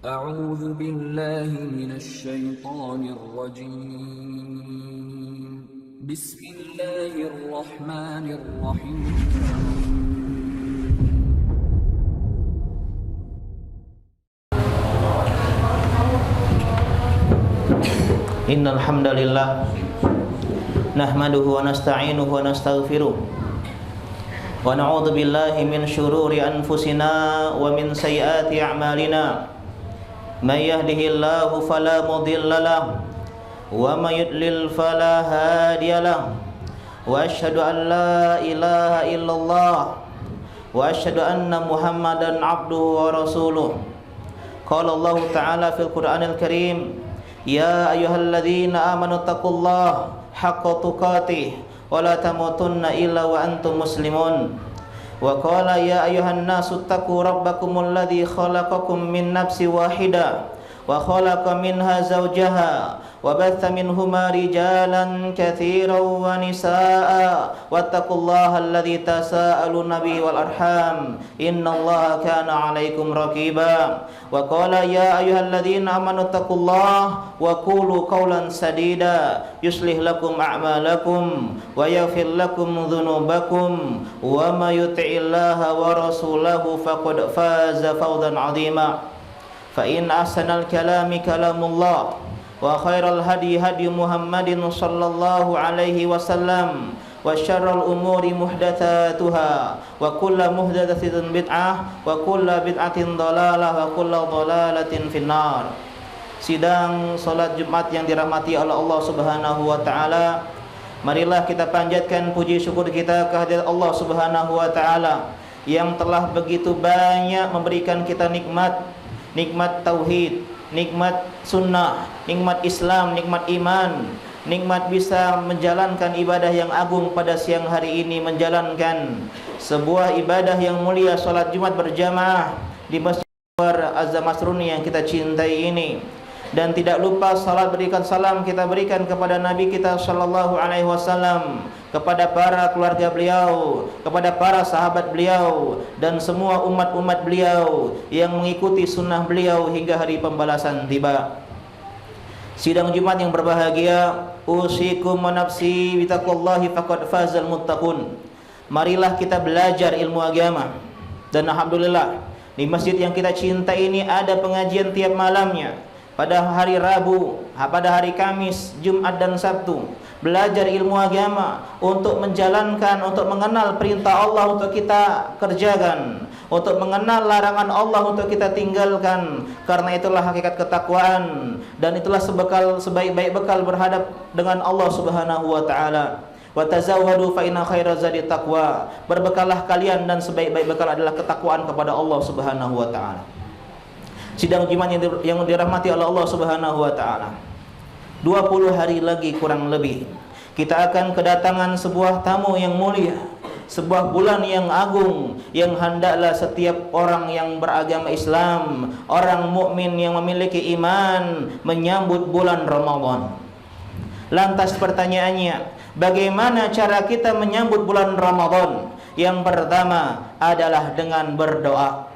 أعوذ بالله من الشيطان الرجيم بسم الله الرحمن الرحيم Innal hamdalillah nahmaduhu wa nasta'inuhu wa nastaghfiruh wa na'udzu billahi min shururi anfusina wa min sayyiati a'malina may yahdihillahu fala mudilla lahu wa may yudlil fala hadiya lahu wa asyhadu an la ilaha illallah wa asyhadu anna muhammadan abduhu wa rasuluh. Qala Allah ta'ala fil Qur'anil Karim, ya ayyuhalladzina amanu taqullaha haqqa tuqatih wa la tamutunna illa wa antum muslimun. Wa qala ya ayyuhan nasu taqu rabbakumul ladzi khalaqakum min nafsin wahidah wa khalaqa minha zawjaha wa batha minhuma rijalan katsiran wa nisaa'a wattaqullaha alladzi tasaaluna bihi wal arham innallaha kana 'alaikum raqiba. Wa qala ya ayyuhalladzina amanu taqullaha wa qulu qawlan sadida yuslih lakum a'malakum wa yaghfir lakum dhunubakum wa may yuti'illaha wa rasulahu faqad faza fawzan 'azima. Fa in ahsanal kalami kalamullah wa khairal hadi hadi Muhammadin sallallahu alaihi wasallam wa syarrul umuri muhdatsatuha wa kullu muhdatsatin bid'ah wa kullu bid'atin dhalalah wa kullu dhalalatin finnar. Sidang salat Jumat yang dirahmati oleh Allah Subhanahu wa taala, marilah kita panjatkan puji syukur kita kehadirat Allah Subhanahu wa taala yang telah begitu banyak memberikan kita nikmat tauhid, nikmat sunnah, nikmat Islam, nikmat iman, nikmat bisa menjalankan ibadah yang agung pada siang hari ini, menjalankan sebuah ibadah yang mulia, salat Jumat berjamaah di Masjid Azza Masruni yang kita cintai ini. Dan tidak lupa salat berikan salam kita berikan kepada Nabi kita sallallahu alaihi wasallam, kepada para keluarga beliau, kepada para sahabat beliau dan semua umat-umat beliau yang mengikuti sunnah beliau hingga hari pembalasan tiba. Sidang Jumat yang berbahagia, usikum wa nafsi bitaqwallahi faqad fazal muttaqun. Marilah kita belajar ilmu agama. Dan alhamdulillah di masjid yang kita cintai ini ada pengajian tiap malamnya. Pada hari Rabu, pada hari Kamis, Jumat dan Sabtu, belajar ilmu agama untuk menjalankan, untuk mengenal perintah Allah untuk kita kerjakan, untuk mengenal larangan Allah untuk kita tinggalkan. Karena itulah hakikat ketakwaan dan itulah sebaik-baik bekal berhadap dengan Allah Subhanahu wa taala. Wa tazawwadu fa inna khairaz zadi taqwa. Berbekallah kalian dan sebaik-baik bekal adalah ketakwaan kepada Allah Subhanahu wa taala. Sidang Jumat yang dirahmati oleh Allah Subhanahu wa taala. 20 hari lagi kurang lebih kita akan kedatangan sebuah tamu yang mulia, sebuah bulan yang agung yang hendaklah setiap orang yang beragama Islam, orang mukmin yang memiliki iman menyambut bulan Ramadan. Lantas pertanyaannya, bagaimana cara kita menyambut bulan Ramadan? Yang pertama adalah dengan berdoa.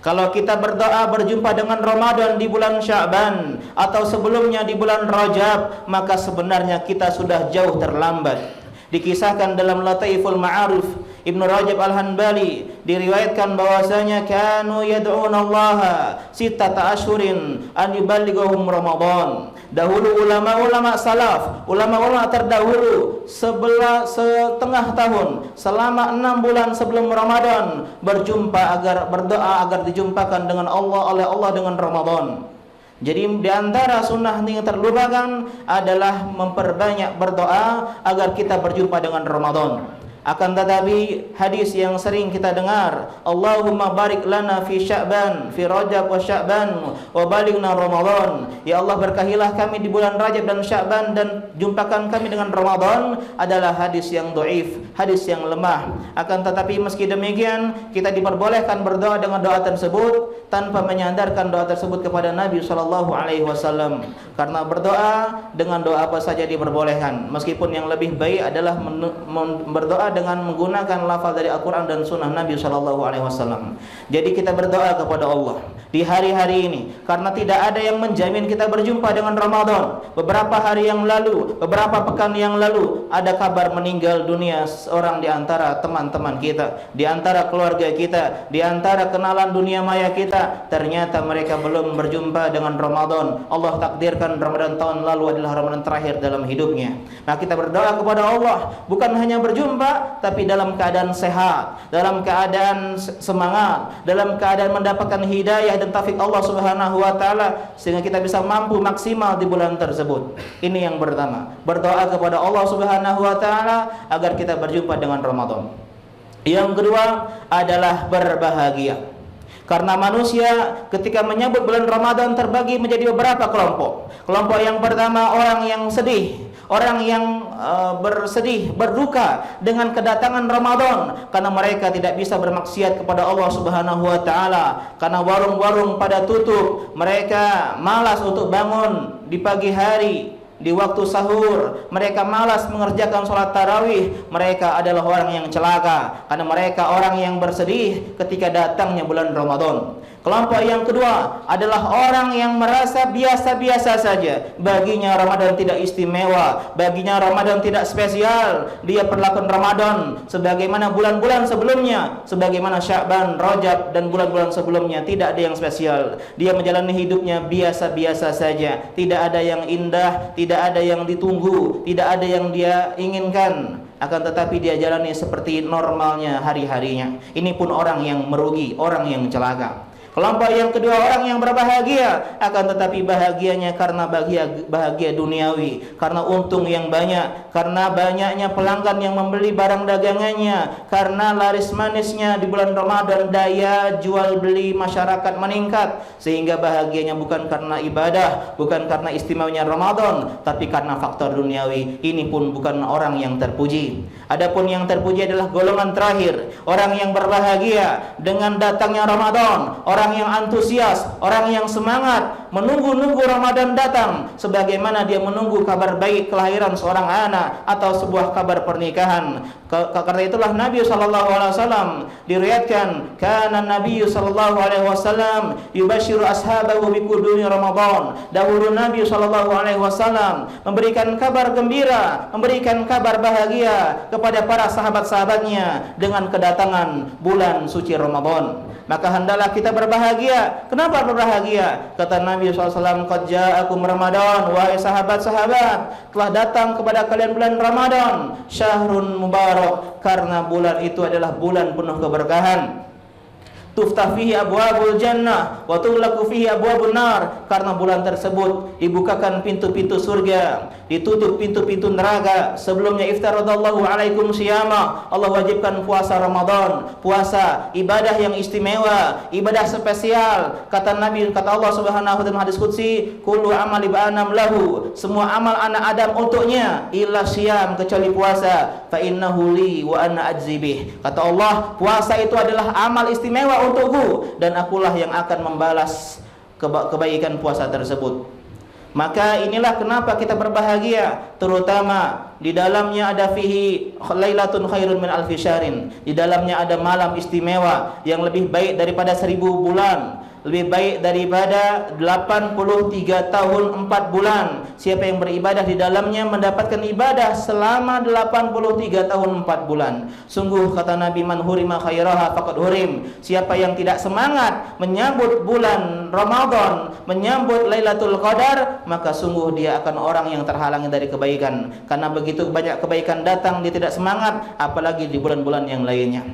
Kalau kita berdoa berjumpa dengan Ramadan di bulan Sya'ban atau sebelumnya di bulan Rajab, maka sebenarnya kita sudah jauh terlambat. Dikisahkan dalam Lataiful Ma'arif Ibnu Rajab Al-Hanbali, diriwayatkan bahwasanya kanu yad'unallaha sittata asyhurin an yuballighahum Ramadan. Dahulu ulama-ulama salaf, ulama-ulama terdahulu setengah tahun, selama 6 bulan sebelum Ramadan berdoa agar dijumpakan dengan Allah oleh Allah dengan Ramadan. Jadi di antara sunnah yang terlupakan adalah memperbanyak berdoa agar kita berjumpa dengan Ramadan. Akan tetapi hadis yang sering kita dengar, Allahumma barik lana fi Sya'ban, fi Rajab wa Sya'ban wa balighna Ramadan. Ya Allah, berkahilah kami di bulan Rajab dan Sya'ban dan jumpakan kami dengan Ramadan, adalah hadis yang dhaif, hadis yang lemah. Akan tetapi meski demikian, kita diperbolehkan berdoa dengan doa tersebut tanpa menyandarkan doa tersebut kepada Nabi sallallahu alaihi wasallam. Karena berdoa dengan doa apa saja diperbolehkan, meskipun yang lebih baik adalah berdoa berdoa dengan menggunakan lafaz dari Al-Quran dan Sunnah Nabi SAW. Jadi kita berdoa kepada Allah di hari-hari ini, karena tidak ada yang menjamin kita berjumpa dengan Ramadan. Beberapa hari yang lalu, beberapa pekan yang lalu, ada kabar meninggal dunia seorang di antara teman-teman kita, di antara keluarga kita, di antara kenalan dunia maya kita. Ternyata mereka belum berjumpa dengan Ramadan. Allah takdirkan Ramadan tahun lalu adalah Ramadan terakhir dalam hidupnya. Nah, kita berdoa kepada Allah bukan hanya berjumpa, tapi dalam keadaan sehat, dalam keadaan semangat, dalam keadaan mendapatkan hidayah dan taufik Allah Subhanahu wa taala, sehingga kita bisa mampu maksimal di bulan tersebut. Ini yang pertama, berdoa kepada Allah Subhanahu wa taala agar kita berjumpa dengan Ramadan. Yang kedua adalah berbahagia. Karena manusia ketika menyambut bulan Ramadan terbagi menjadi beberapa kelompok. Kelompok yang pertama orang yang sedih, orang yang bersedih, berduka dengan kedatangan Ramadan, karena mereka tidak bisa bermaksiat kepada Allah Subhanahu wa taala, karena warung-warung pada tutup, mereka malas untuk bangun di pagi hari. Di waktu sahur, mereka malas mengerjakan sholat tarawih. Mereka adalah orang yang celaka, karena mereka orang yang bersedih ketika datangnya bulan Ramadan. Kelompok yang kedua adalah orang yang merasa biasa-biasa saja. Baginya Ramadan tidak istimewa, baginya Ramadan tidak spesial. Dia perlakukan Ramadan sebagaimana bulan-bulan sebelumnya, sebagaimana Sya'ban, Rajab, dan bulan-bulan sebelumnya. Tidak ada yang spesial. Dia menjalani hidupnya biasa-biasa saja. Tidak ada yang indah, tidak ada yang ditunggu, tidak ada yang dia inginkan. Akan tetapi dia jalani seperti normalnya hari-harinya. Ini pun orang yang merugi, orang yang celaka. Kelompok yang kedua orang yang berbahagia, akan tetapi bahagianya karena bahagia duniawi, karena untung yang banyak, karena banyaknya pelanggan yang membeli barang dagangannya, karena laris manisnya di bulan Ramadan, daya jual beli masyarakat meningkat, sehingga bahagianya bukan karena ibadah, bukan karena istimewanya Ramadan, tapi karena faktor duniawi. Ini pun bukan orang yang terpuji. Adapun yang terpuji adalah golongan terakhir, orang yang berbahagia dengan datangnya Ramadan, orang yang antusias, orang yang semangat menunggu-nunggu Ramadan datang, sebagaimana dia menunggu kabar baik kelahiran seorang anak atau sebuah kabar pernikahan. Karena itulah Nabi SAW diriwayatkan, kana Nabi SAW yubashiru ashabahu biqudumi Ramadan. Dahulu Nabi SAW memberikan kabar gembira, memberikan kabar bahagia kepada para sahabat-sahabatnya dengan kedatangan bulan suci Ramadan. Maka hendaklah kita berbahagia. Kenapa berbahagia? Kata Nabi SAW, qad ja'akum Ramadan, wahai sahabat-sahabat, telah datang kepada kalian bulan Ramadan, syahrun mubarak, karena bulan itu adalah bulan penuh keberkahan. Tuftah fihi abwabul jannah wa tughlaqu fihi abwabun nar, karena bulan tersebut dibukakan pintu-pintu surga, ditutup pintu-pintu neraka. Sebelumnya iftaradallahu alaikum syiyama, Allah wajibkan puasa Ramadan, puasa ibadah yang istimewa, ibadah spesial. Kata Nabi, kata Allah Subhanahu wa taala hadis qudsi, kullu amali ba'anam lahu, semua amal anak Adam untuknya, illa syiyam, kecuali puasa, fa innahu li wa ana ajzi bih. Kata Allah, puasa itu adalah amal istimewa untukku, dan akulah yang akan membalas kebaikan puasa tersebut. Maka inilah kenapa kita berbahagia, terutama di dalamnya ada fihi lailatun khairun min alfi syahrin. Di dalamnya ada malam istimewa yang lebih baik daripada 1000 bulan, lebih baik daripada 83 tahun 4 bulan. Siapa yang beribadah di dalamnya mendapatkan ibadah selama 83 tahun 4 bulan. Sungguh kata Nabi, man hurima khairaha faqad hurim. Siapa yang tidak semangat menyambut bulan Ramadan, menyambut Lailatul Qadar, maka sungguh dia akan orang yang terhalangi dari kebaikan. Karena begitu banyak kebaikan datang, dia tidak semangat, apalagi di bulan-bulan yang lainnya.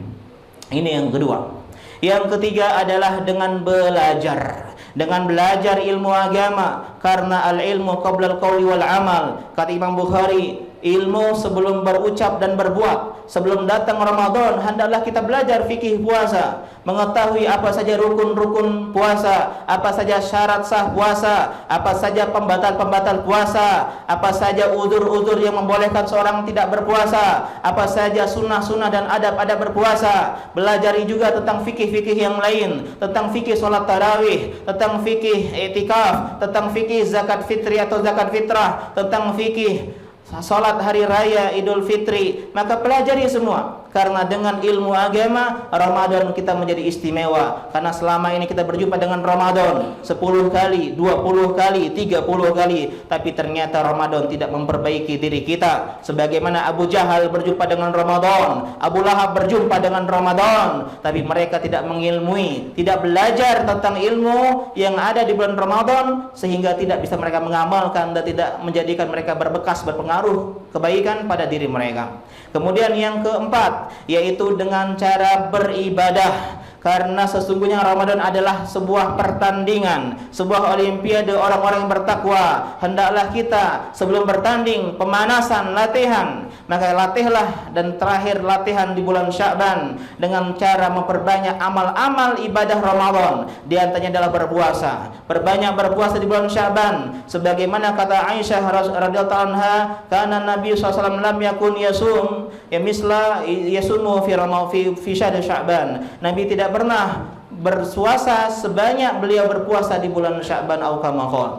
Ini yang kedua. Yang ketiga adalah dengan belajar. Dengan belajar ilmu agama, karena al-ilmu qabla al-qawli wal amal. Kata Imam Bukhari, ilmu sebelum berucap dan berbuat. Sebelum datang Ramadan, hendaklah kita belajar fikih puasa, mengetahui apa saja rukun-rukun puasa, apa saja syarat sah puasa, apa saja pembatal-pembatal puasa, apa saja uzur-uzur yang membolehkan seorang tidak berpuasa, apa saja sunnah-sunnah dan adab-adab berpuasa. Belajari juga tentang fikih-fikih yang lain, tentang fikih sholat tarawih, tentang fikih i'tikaf, tentang fikih zakat fitri atau zakat fitrah, tentang fikih salat hari raya Idul Fitri, maka pelajari semua. Karena dengan ilmu agama, Ramadan kita menjadi istimewa. Karena selama ini kita berjumpa dengan Ramadan 10 kali, 20 kali, 30 kali, tapi ternyata Ramadan tidak memperbaiki diri kita. Sebagaimana Abu Jahal berjumpa dengan Ramadan, Abu Lahab berjumpa dengan Ramadan, tapi mereka tidak mengilmui, tidak belajar tentang ilmu yang ada di bulan Ramadan, sehingga tidak bisa mereka mengamalkan dan tidak menjadikan mereka berbekas, berpengaruh kebaikan pada diri mereka. Kemudian yang keempat, yaitu dengan cara beribadah. Karena sesungguhnya Ramadan adalah sebuah pertandingan, sebuah olimpiade orang-orang yang bertakwa. Hendaklah kita sebelum bertanding, pemanasan, latihan, maka latihlah dan terakhir latihan di bulan Sya'ban dengan cara memperbanyak amal-amal ibadah Ramadan. Di antaranya adalah berpuasa. Perbanyak berpuasa di bulan Sya'ban. Sebagaimana kata Aisyah radhiyallahu anha, "Kana Nabi SAW lam yakun yasum ya misla yasumu fi syahr Sya'ban." Nabi tidak pernah berpuasa sebanyak beliau berpuasa di bulan Sya'ban atau kama qala.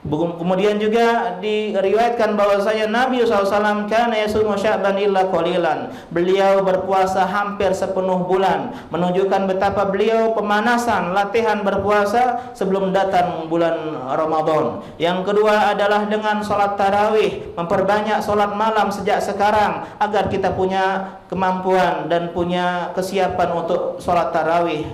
Kemudian juga diriwayatkan bahwasanya Nabi SAW kana yasumu Sya'ban illa qalilan. Beliau berpuasa hampir sepenuh bulan, menunjukkan betapa beliau pemanasan, latihan berpuasa sebelum datang bulan Ramadan. Yang kedua adalah dengan salat tarawih, memperbanyak salat malam sejak sekarang agar kita punya kemampuan dan punya kesiapan untuk salat tarawih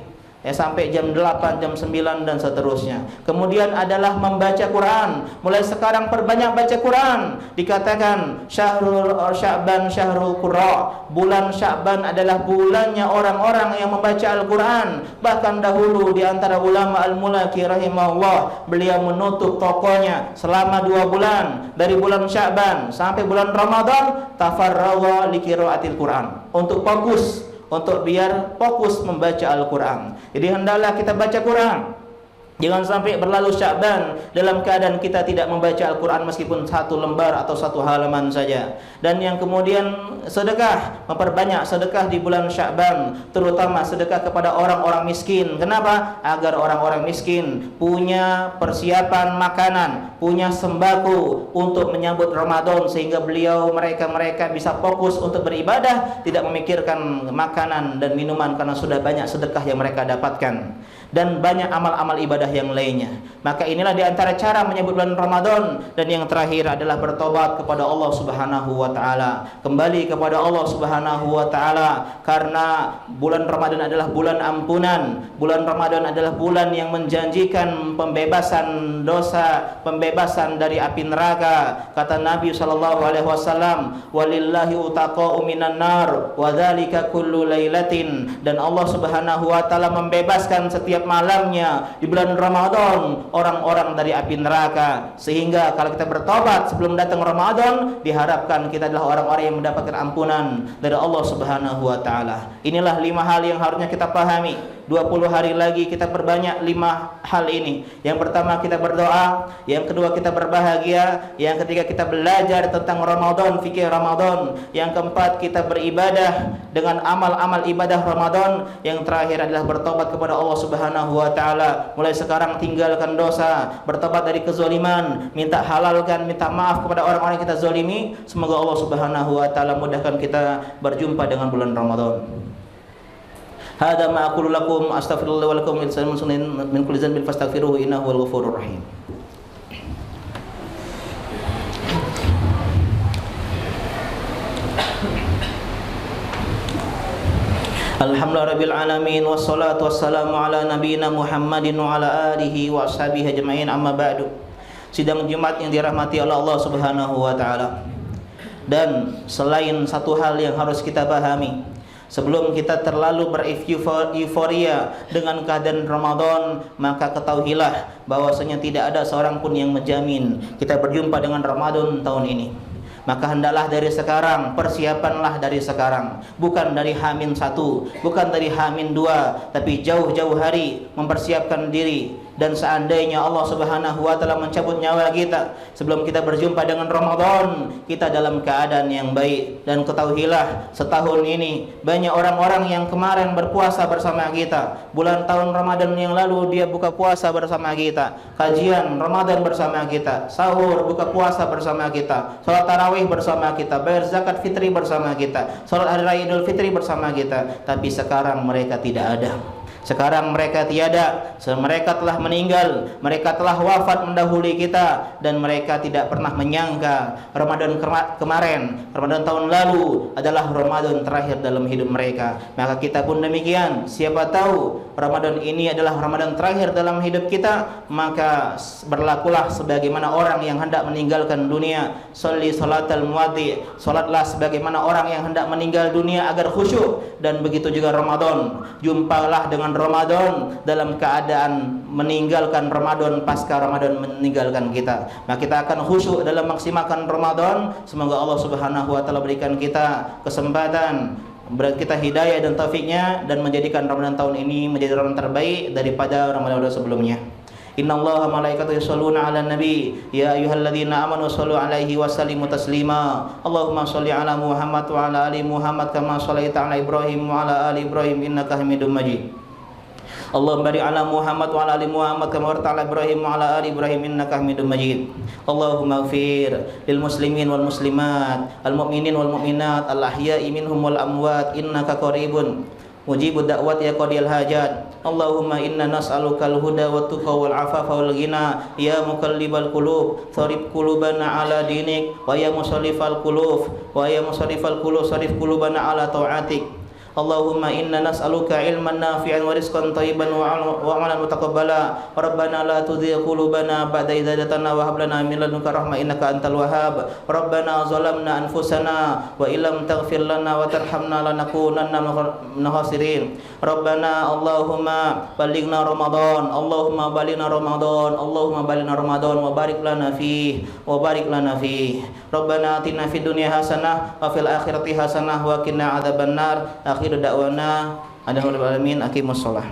sampai jam 8, jam 9 dan seterusnya. Kemudian adalah membaca Quran. Mulai sekarang perbanyak baca Quran. Dikatakan Syahrul Sya'ban Syahrul Qurra. Bulan Sya'ban adalah bulannya orang-orang yang membaca Al-Quran. Bahkan dahulu di antara ulama Al-Mulaki rahimahullah, beliau menutup tokonya selama 2 bulan, dari bulan Sya'ban sampai bulan Ramadan, tafarrawa li qiraatil Quran, untuk biar fokus membaca Al-Quran. Jadi hendaklah kita baca Quran. Jangan sampai berlalu Sya'ban dalam keadaan kita tidak membaca Al-Quran meskipun 1 lembar atau 1 halaman saja. Dan yang kemudian sedekah, memperbanyak sedekah di bulan Sya'ban, terutama sedekah kepada orang-orang miskin. Kenapa? Agar orang-orang miskin punya persiapan makanan, punya sembako untuk menyambut Ramadan, sehingga mereka bisa fokus untuk beribadah, tidak memikirkan makanan dan minuman karena sudah banyak sedekah yang mereka dapatkan. Dan banyak amal-amal ibadah yang lainnya. Maka inilah di antara cara menyambut bulan Ramadan. Dan yang terakhir adalah bertobat kepada Allah Subhanahu wa taala. Kembali kepada Allah Subhanahu wa taala, karena bulan Ramadan adalah bulan ampunan. Bulan Ramadan adalah bulan yang menjanjikan pembebasan dosa, pembebasan dari api neraka. Kata Nabi sallallahu alaihi wasallam, "Walillahi utaqa'u minan nar wa dzalika kullu lailatin." Dan Allah Subhanahu wa taala membebaskan setiap malamnya di bulan Ramadan orang-orang dari api neraka. Sehingga kalau kita bertobat sebelum datang Ramadan, diharapkan kita adalah orang-orang yang mendapatkan ampunan dari Allah Subhanahu wa taala. Inilah 5 hal yang harusnya kita pahami. 20 hari lagi kita perbanyak 5 hal ini. Yang pertama kita berdoa, yang kedua kita berbahagia, yang ketiga kita belajar tentang Ramadan, fikih Ramadan, yang keempat kita beribadah dengan amal-amal ibadah Ramadan, yang terakhir adalah bertobat kepada Allah Subhanahu wa taala. Mulai sekarang tinggalkan dosa, bertobat dari kezaliman, minta halalkan, minta maaf kepada orang-orang yang kita zalimi. Semoga Allah Subhanahu wa taala mudahkan kita berjumpa dengan bulan Ramadan. Hada ma aqulu lakum astaghfirullah wa lakum min kulli dhanbin fastaghfiruhu innahu huwal ghafurur rahim. Alhamdulillahirabbil alamin wassalatu wassalamu ala nabiyyina Muhammadin wa ala alihi wa ashabihi ajmain, amma ba'du. Sidang Jumat yang dirahmati oleh Allah Subhanahu wa taala. Dan selain satu hal yang harus kita pahami, sebelum kita terlalu bereuforia dengan keadaan Ramadan, maka ketahuilah bahwasanya tidak ada seorang pun yang menjamin kita berjumpa dengan Ramadan tahun ini. Maka hendaklah dari sekarang, persiapanlah dari sekarang, bukan dari H-1, bukan dari H-2, tapi jauh-jauh hari mempersiapkan diri Dan seandainya Allah Subhanahu wa taala mencabut nyawa kita sebelum kita berjumpa dengan Ramadan, kita dalam keadaan yang baik. Dan ketahuilah, setahun ini banyak orang-orang yang kemarin berpuasa bersama kita. Bulan tahun Ramadan yang lalu dia buka puasa bersama kita, kajian Ramadan bersama kita, sahur, buka puasa bersama kita, salat tarawih bersama kita, bayar zakat fitri bersama kita, salat hari raya Idul Fitri bersama kita. Tapi sekarang mereka tidak ada. Sekarang mereka tiada, mereka telah meninggal, mereka telah wafat mendahului kita, dan mereka tidak pernah menyangka Ramadan kemarin, Ramadan tahun lalu adalah Ramadan terakhir dalam hidup mereka. Maka kita pun demikian, siapa tahu Ramadan ini adalah Ramadan terakhir dalam hidup kita, maka berlakulah sebagaimana orang yang hendak meninggalkan dunia. Sholli salatal muwaddi, salatlah sebagaimana orang yang hendak meninggal dunia agar khusyuk. Dan begitu juga Ramadan, jumpalah dengan Ramadan dalam keadaan meninggalkan Ramadan pasca Ramadan meninggalkan kita. Maka kita akan khusyuk dalam maksimalkan Ramadan. Semoga Allah Subhanahu wa taala berikan kita kesempatan, beri kita hidayah dan taufiknya, dan menjadikan Ramadan tahun ini menjadi Ramadan terbaik daripada Ramadan sebelumnya. Innallaha malaikatahu yusholluna 'alan nabi ya ayyuhalladzina amanu shollu 'alaihi wa sallimu taslima. Allahumma sholli 'ala Muhammad wa 'ala ali Muhammad kama shallaita 'ala Ibrahim wa 'ala ali Ibrahim innaka Hamidum Majid. Allahumma barik 'ala Muhammad wa 'ala ali Muhammad kama barakta 'ala Ibrahim wa 'ala ali Ibrahim innaka Hamidum Majid. Allahumma ighfir lil muslimin wal muslimat, al mu'minin wal mu'minat, al ahya'i minhum wal amwat, innaka qaribun mujibud da'wat ya qadiyal hajat. Allahumma inna nas'aluka al-huda wa tuqa wal afafa wal ghina ya muqallibal qulub tharif qulubana ala dinik wa ya musarrifal qulub sarif qulubana ala ta'atik. Allahumma inna nas'aluka ilman nafi'an wa rizqan thayyiban wa 'amalan mutaqabbala. Rabbana la tuzigh qulubana ba'da idh hadaytana wa hab lana min ladunka rahmah innaka antal wahhab. Rabbana zalamna anfusana wa illam taghfir lana wa tarhamna lanakunanna minal khasirin. Rabbana Allahumma balighna Ramadan, Allahumma balighna Ramadan, Allahumma balighna Ramadan wa barik lana fihi wa barik lana fihi. Rabbana atina fid dunya hasanah wa fil akhirati hasanah wa qina adzabannar. Akhiru da'wana alhamdulillahi rabbil alamin. Aqimus shalah.